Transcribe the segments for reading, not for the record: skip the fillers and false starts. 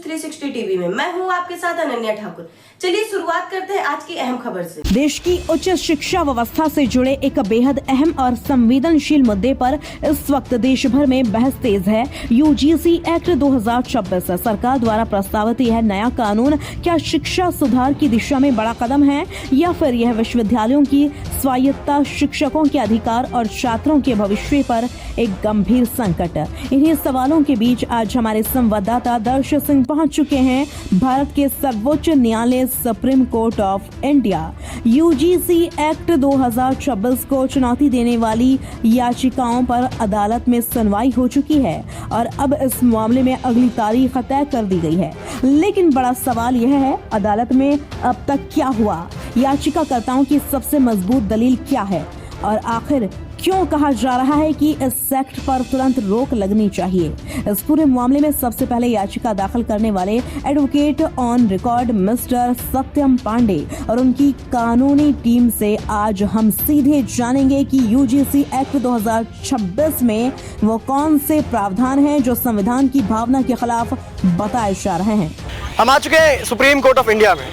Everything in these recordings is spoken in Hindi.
360 टीवी में मैं हूं आपके साथ अनन्या ठाकुर। चलिए शुरुआत करते हैं आज की अहम खबर से। देश की उच्च शिक्षा व्यवस्था से जुड़े एक बेहद अहम और संवेदनशील मुद्दे पर इस वक्त देश भर में बहस तेज है। यूजीसी एक्ट 2026 सरकार द्वारा प्रस्तावित यह नया कानून क्या शिक्षा सुधार की दिशा में बड़ा कदम है या फिर यह विश्वविद्यालयों की स्वायत्तता, शिक्षकों के अधिकार और छात्रों के भविष्य पर एक गंभीर संकट। इन्हीं सवालों के बीच आज हमारे संवाददाता दर्श सिंह पहुंच चुके हैं भारत के सर्वोच्च न्यायालय supreme court of India. UGC act 2026 को चुनौती देने वाली याचिकाओं पर अदालत में सुनवाई हो चुकी है और अब इस मामले में अगली तारीख तय कर दी गई है। लेकिन बड़ा सवाल यह है, अदालत में अब तक क्या हुआ? याचिकाकर्ताओं की सबसे मजबूत दलील क्या है और आखिर क्यों कहा जा रहा है कि इस एक्ट पर तुरंत रोक लगनी चाहिए? इस पूरे मामले में सबसे पहले याचिका दाखिल करने वाले एडवोकेट ऑन रिकॉर्ड मिस्टर सत्यम पांडे और उनकी कानूनी टीम से आज हम सीधे जानेंगे कि यूजीसी एक्ट 2026 में वो कौन से प्रावधान हैं जो संविधान की भावना के खिलाफ बताए जा रहे हैं। हम आ चुके हैं सुप्रीम कोर्ट ऑफ इंडिया में,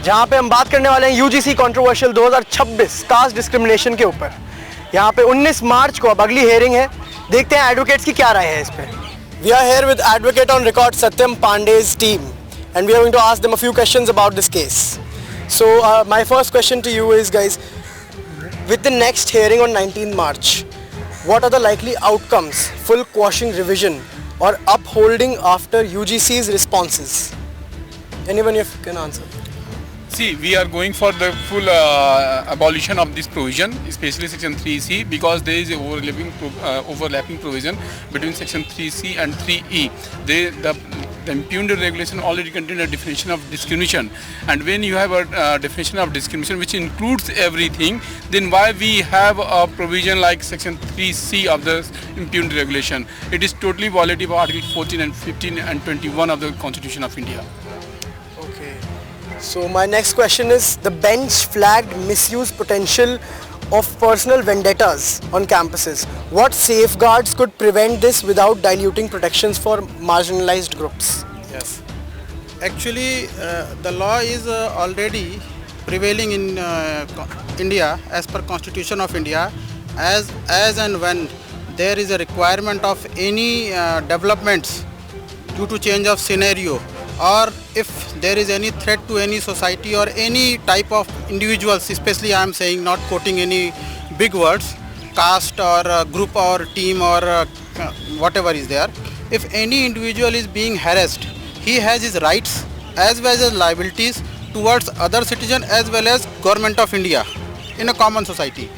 जहां पे हम बात करने वाले हैं यूजीसी कंट्रोवर्शियल 2026 कास्ट डिस्क्रिमिनेशन के ऊपर। यहाँ पे 19 मार्च को अब अगली हियरिंग है। देखते हैं एडवोकेट्स की क्या राय है इस पे। We are here with advocate on record Satyam Pandey's team and we are going to ask them a few questions about this case. So my first question to you is, guys, with the next hearing on 19 March, what are the likely outcomes? Full quashing revision or upholding after UGC's responses? Anyone you can answer? See, we are going for the full abolition of this provision, especially section 3C, because there is a overlapping provision between section 3C and 3E. The impugned regulation already contains a definition of discrimination, and when you have a definition of discrimination which includes everything, then why we have a provision like section 3C of the impugned regulation? It is totally violative of Article 14 and 15 and 21 of the Constitution of India. So my next question is, the bench flagged misuse potential of personal vendettas on campuses. What safeguards could prevent this without diluting protections for marginalized groups? Yes. Actually, the law is already prevailing in India as per Constitution of India. As and when there is a requirement of any developments due to change of scenario, or if there is any threat to any society or any type of individuals, especially I am saying, not quoting any big words, caste or group or team or whatever is there, if any individual is being harassed, he has his rights as well as liabilities towards other citizen as well as government of India in a common society.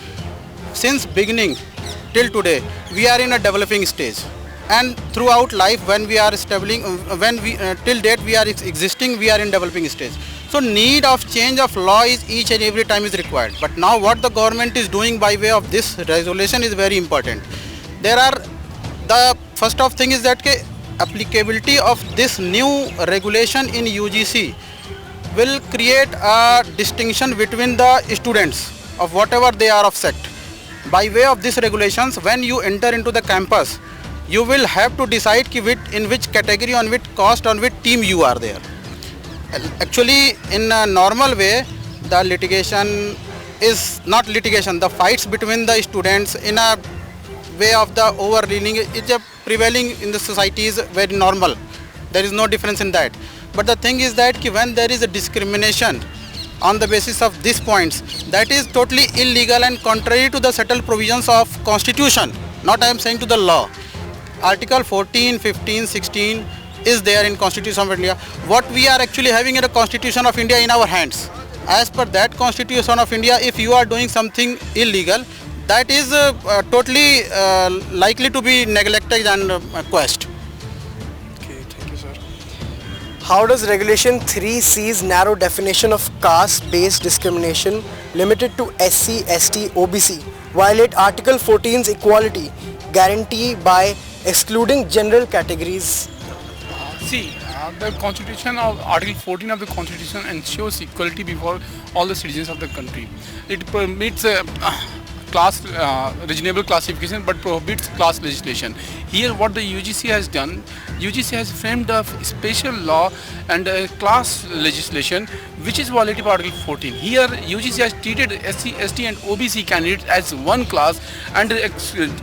Since beginning till today, we are in a developing stage. And throughout life, when we are establishing, till date we are existing, we are in developing stage. So need of change of law is each and every time is required. But now what the government is doing by way of this resolution is very important. The first of thing is that applicability of this new regulation in UGC will create a distinction between the students of whatever they are of sect. By way of these regulations, when you enter into the campus, you will have to decide in which category, on which caste, on which team you are there. Actually, in a normal way, the litigation is not litigation. The fights between the students in a way of the overruling is prevailing in the society is very normal. There is no difference in that. But the thing is that when there is a discrimination on the basis of these points, that is totally illegal and contrary to the settled provisions of Constitution. Not I am saying to the law. Article 14, 15, 16 is there in Constitution of India. What we are actually having in the Constitution of India in our hands. As per that Constitution of India, if you are doing something illegal, that is totally likely to be neglected and quashed. Okay, thank you, sir. How does Regulation 3C's narrow definition of caste-based discrimination limited to SC, ST, OBC violate Article 14's equality guarantee by excluding general categories? See, the Constitution of Article 14 of the Constitution ensures equality before all the citizens of the country. It permits class reasonable classification but prohibits class legislation. Here what the UGC has done, UGC has framed a special law and class legislation which is violative of Article 14. Here UGC has treated SC, ST and OBC candidates as one class and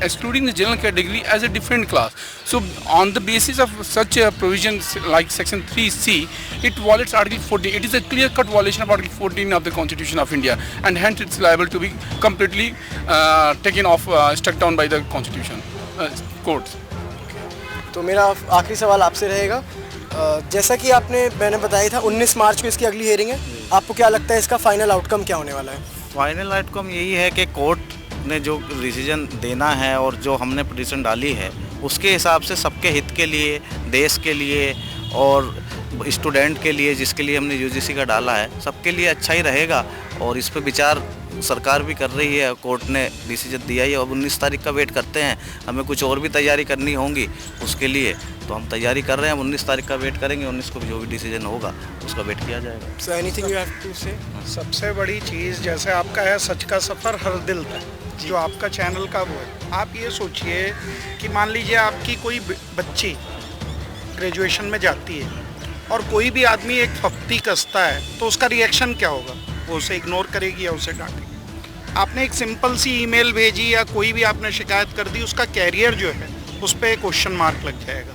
excluding the general category as a different class. So on the basis of such provisions like section 3C, it violates Article 14. It is a clear-cut violation of Article 14 of the Constitution of India, and hence it's liable to be completely taken off, struck down by the Constitution courts. तो मेरा आखिरी सवाल आपसे रहेगा, जैसा कि मैंने बताया था 19 मार्च को इसकी अगली हियरिंग है, आपको क्या लगता है इसका फाइनल आउटकम क्या होने वाला है? फाइनल आउटकम यही है कि कोर्ट ने जो डिसीजन देना है और जो हमने पिटीशन डाली है उसके हिसाब से सबके हित के लिए, देश के लिए और स्टूडेंट के लिए, जिसके लिए हमने यूजीसी का डाला है, सबके लिए अच्छा ही रहेगा। और इस पे विचार सरकार भी कर रही है, कोर्ट ने डिसीजन दिया ही है। अब 19 तारीख का वेट करते हैं, हमें कुछ और भी तैयारी करनी होगी उसके लिए, तो हम तैयारी कर रहे हैं। 19 तारीख का वेट करेंगे, 19 को जो भी डिसीजन होगा उसका वेट किया जाएगा। So anything you have to say? सबसे बड़ी चीज़ जैसे आपका है सच का सफ़र हर दिल तक, जो आपका चैनल का वो है। आप ये सोचिए कि मान लीजिए आपकी कोई बच्ची ग्रेजुएशन में जाती है और कोई भी आदमी एक फप्ती कसता है तो उसका रिएक्शन क्या होगा? वो उसे इग्नोर करेगी या उसे डांटेगी। आपने एक सिंपल सी ईमेल भेजी या कोई भी आपने शिकायत कर दी, उसका कैरियर जो है उस पर क्वेश्चन मार्क लग जाएगा।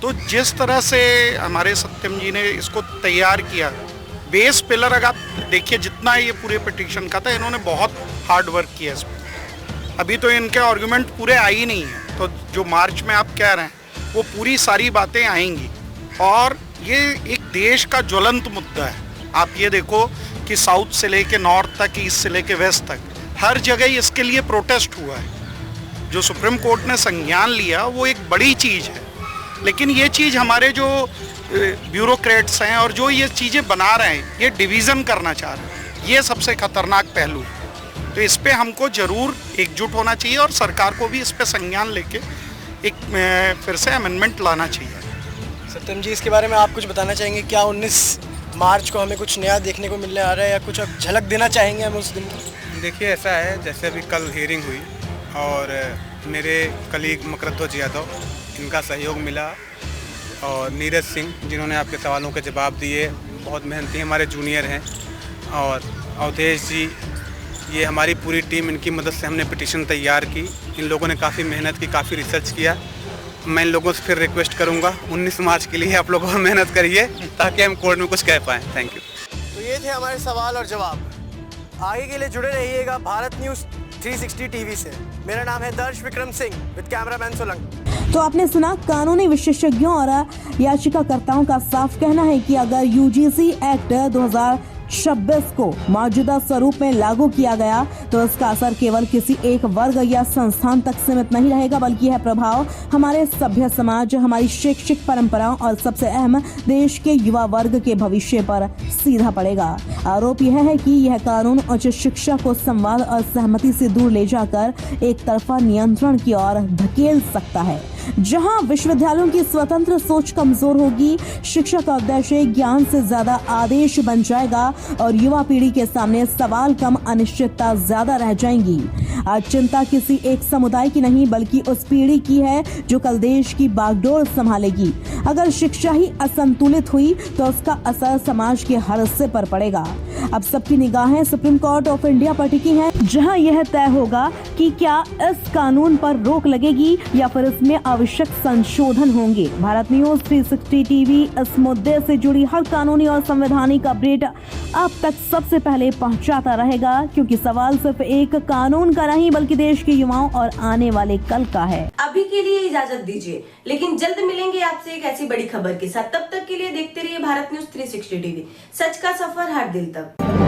तो जिस तरह से हमारे सत्यम जी ने इसको तैयार किया, बेस पिलर अगर आप देखिए जितना ये पूरे पिटीशन का था, इन्होंने बहुत हार्ड वर्क किया इस पर। अभी तो इनके आर्गूमेंट पूरे आए ही नहीं हैं, तो जो मार्च में आप कह रहे हैं वो पूरी सारी बातें आएंगी। और ये एक देश का ज्वलंत मुद्दा है। आप ये देखो कि साउथ से लेके नॉर्थ तक, ईस्ट से लेके वेस्ट तक, हर जगह इसके लिए प्रोटेस्ट हुआ है। जो सुप्रीम कोर्ट ने संज्ञान लिया वो एक बड़ी चीज़ है, लेकिन ये चीज़ हमारे जो ब्यूरोक्रेट्स हैं और जो ये चीज़ें बना रहे हैं, ये डिवीज़न करना चाह रहे हैं, ये सबसे खतरनाक पहलू है। तो इस पर हमको ज़रूर एकजुट होना चाहिए और सरकार को भी इस पर संज्ञान लेके एक फिर से अमेंडमेंट लाना चाहिए। सत्यम जी, इसके बारे में आप कुछ बताना चाहेंगे? क्या 19 मार्च को हमें कुछ नया देखने को मिलने आ रहा है या कुछ अब झलक देना चाहेंगे हम उस दिन की? देखिए, ऐसा है जैसे अभी कल हियरिंग हुई और मेरे कलीग मकरध्वज यादव, इनका सहयोग मिला, और नीरज सिंह जिन्होंने आपके सवालों के जवाब दिए, बहुत मेहनती हमारे जूनियर हैं, और अवधेश जी, ये हमारी पूरी टीम, इनकी मदद से हमने पिटीशन तैयार की। इन लोगों ने काफ़ी मेहनत की, काफ़ी रिसर्च किया। मैं इन लोगों से फिर रिक्वेस्ट करूंगा 19 मार्च के लिए आप लोग और मेहनत करिए ताकि हम कोर्ट में कुछ कह पाएँ। Thank you. तो ये थे हमारे सवाल और जवाब। आगे के लिए जुड़े रहिएगा भारत न्यूज़ 360 टीवी से। मेरा नाम है दर्श विक्रम सिंह विद कैमरामैन सोलंकी। तो आपने सुना, कानूनी विशेषज्ञों और याचिकाकर्ताओं का साफ कहना है कि अगर यूजीसी एक्ट 2026 को मौजूदा स्वरूप में लागू किया गया तो इसका असर केवल किसी एक वर्ग या संस्थान तक सीमित नहीं रहेगा, बल्कि यह प्रभाव हमारे सभ्य समाज, हमारी शैक्षिक परंपराओं और सबसे अहम देश के युवा वर्ग के भविष्य पर सीधा पड़ेगा। आरोप यह है कि यह कानून उच्च शिक्षा को संवाद और सहमति से दूर ले जाकर एक तरफा नियंत्रण की ओर धकेल सकता है। जहां विश्वविद्यालयों की स्वतंत्र सोच कमजोर होगी, शिक्षा का उद्देश्य ज्ञान से ज्यादा आदेश बन जाएगा और युवा पीढ़ी के सामने सवाल कम, अनिश्चितता ज्यादा रह जाएंगी। आज चिंता किसी एक समुदाय की नहीं बल्कि उस पीढ़ी की है जो कल देश की बागडोर संभालेगी। अगर शिक्षा ही असंतुलित हुई तो उसका असर समाज के हर हिस्से पर पड़ेगा। अब सबकी निगाहें सुप्रीम कोर्ट ऑफ इंडिया पर टिकी हैं, जहां यह तय होगा कि क्या इस कानून पर रोक लगेगी या फिर इसमें आवश्यक संशोधन होंगे। भारत न्यूज 360 टीवी इस मुद्दे से जुड़ी हर कानूनी और संवैधानिक अपडेट अब तक सबसे पहले पहुंचाता रहेगा, क्योंकि सवाल सिर्फ एक कानून का नहीं बल्कि देश के युवाओं और आने वाले कल का है। अभी के लिए इजाजत दीजिए, लेकिन जल्द मिलेंगे आपसे एक ऐसी बड़ी खबर के साथ। तब तक के लिए देखते रहिए भारत न्यूज 360 टीवी, सच का सफर हर दिल तक।